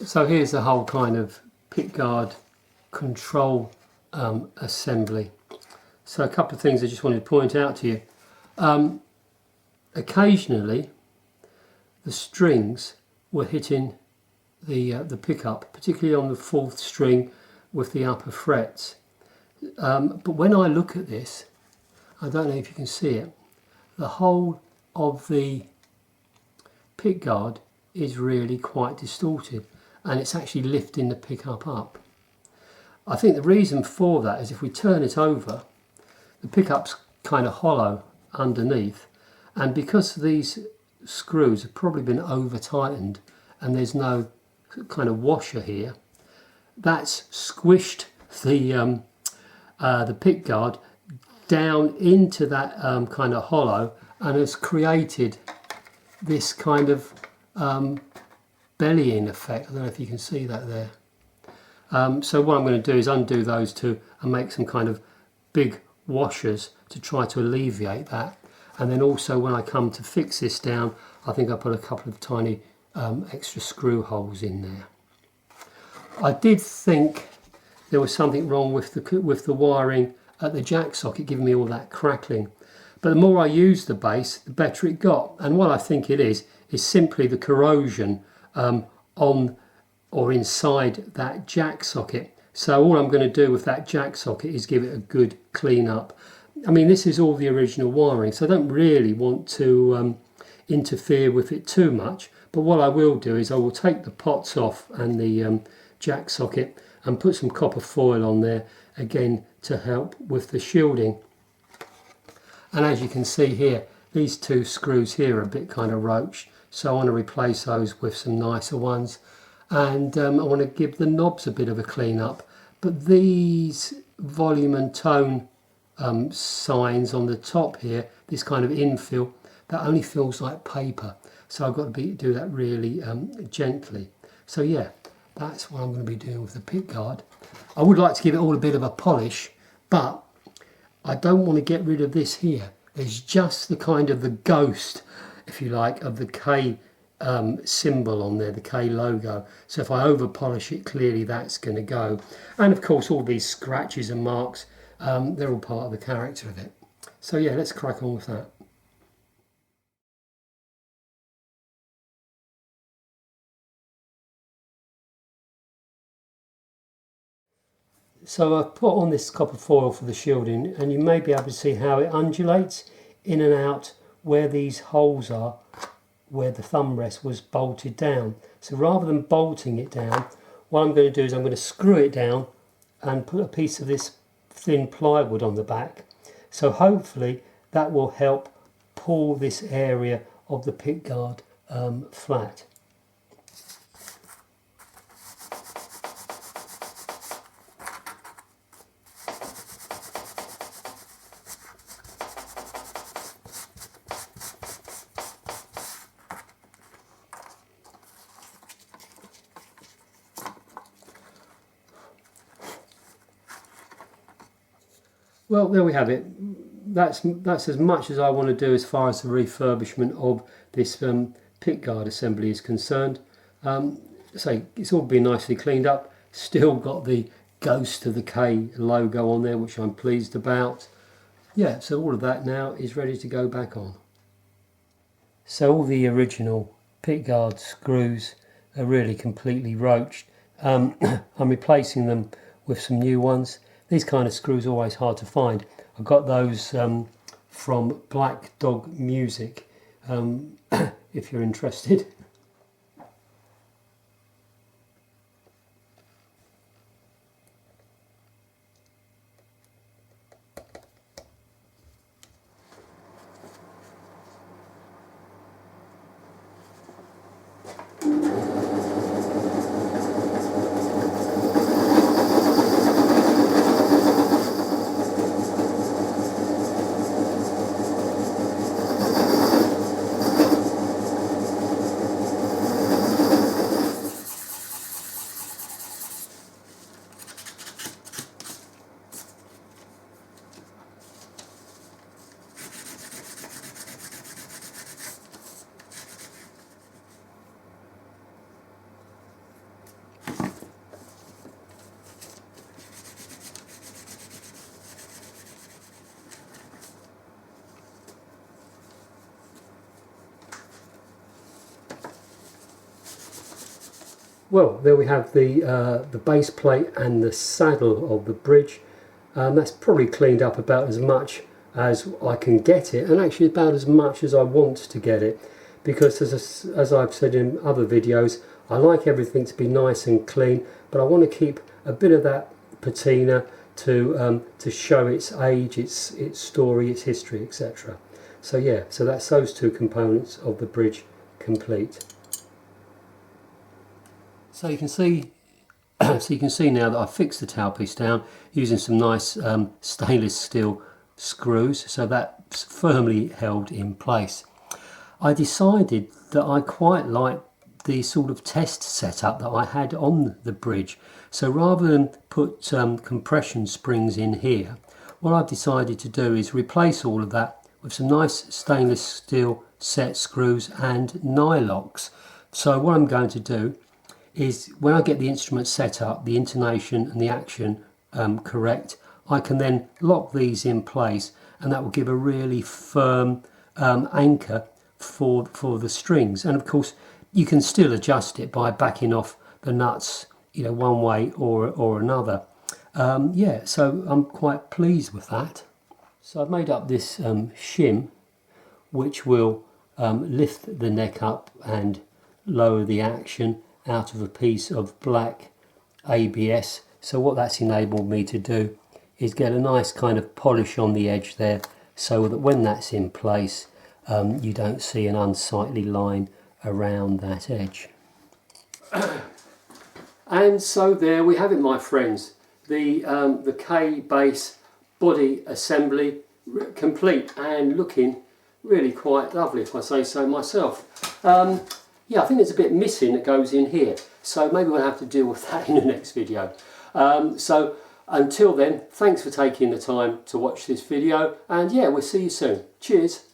So here's the whole kind of pickguard control assembly. So a couple of things I just wanted to point out to you. Occasionally the strings were hitting the pickup, particularly on the 4th string with the upper frets. But when I look at this, I don't know if you can see it, the whole of the pickguard is really quite distorted, and it's actually lifting the pickup up. I think the reason for that is if we turn it over, the pickup's kind of hollow underneath, and because these screws have probably been over tightened and there's no kind of washer here, that's squished the pickguard down into that kind of hollow and has created this kind of bellying effect. I don't know if you can see that there. So what I'm going to do is undo those two and make some kind of big washers to try to alleviate that. And then also when I come to fix this down, I think I put a couple of tiny extra screw holes in there. I did think there was something wrong with the wiring at the jack socket, giving me all that crackling. But the more I used the base, the better it got. And what I think it is simply the corrosion on or inside that jack socket. So all I'm going to do with that jack socket is give it a good clean up. I mean, this is all the original wiring, so I don't really want to interfere with it too much. But what I will do is I will take the pots off and the jack socket and put some copper foil on there again to help with the shielding. And as you can see here, these two screws here are a bit kind of roached, so I want to replace those with some nicer ones. And I want to give the knobs a bit of a clean up. But these volume and tone signs on the top here, this kind of infill, that only feels like paper. So I've got to do that really gently. So yeah, that's what I'm going to be doing with the pickguard. I would like to give it all a bit of a polish, but I don't want to get rid of this here. There's just the kind of the ghost, if you like, of the Kay symbol on there, the Kay logo. So if I over polish it, clearly that's going to go. And of course all these scratches and marks, they're all part of the character of it. So yeah, let's crack on with that. So I've put on this copper foil for the shielding, and you may be able to see how it undulates in and out where these holes are, where the thumb rest was bolted down. So rather than bolting it down, what I'm going to do is I'm going to screw it down and put a piece of this thin plywood on the back. So hopefully that will help pull this area of the pickguard flat. Well, there we have it. That's as much as I want to do as far as the refurbishment of this pickguard assembly is concerned. So it's all been nicely cleaned up. Still got the ghost of the Kay logo on there, which I'm pleased about. Yeah, so all of that now is ready to go back on. So all the original pickguard screws are really completely roached. I'm replacing them with some new ones. These kind of screws are always hard to find. I got those from Black Dog Music, if you're interested. Well, there we have the base plate and the saddle of the bridge. That's probably cleaned up about as much as I can get it, and actually about as much as I want to get it, because as I've said in other videos, I like everything to be nice and clean, but I want to keep a bit of that patina to show its age, its story, its history, etc. So yeah, so that's those two components of the bridge complete. So you can see now that I've fixed the tailpiece down using some nice stainless steel screws, so that's firmly held in place. I decided that I quite like the sort of test setup that I had on the bridge. So rather than put compression springs in here, what I've decided to do is replace all of that with some nice stainless steel set screws and nylocks. So what I'm going to do is, when I get the instrument set up, the intonation and the action correct, I can then lock these in place, and that will give a really firm anchor for the strings. And of course you can still adjust it by backing off the nuts, you know, one way or another. Yeah, so I'm quite pleased with that. So I've made up this shim which will lift the neck up and lower the action out of a piece of black ABS. So what that's enabled me to do is get a nice kind of polish on the edge there, so that when that's in place you don't see an unsightly line around that edge. And so there we have it, my friends, the Kay bass body assembly complete and looking really quite lovely, if I say so myself. Yeah, I think there's a bit missing that goes in here, so maybe we'll have to deal with that in the next video. So until then, thanks for taking the time to watch this video, and yeah, we'll see you soon. Cheers.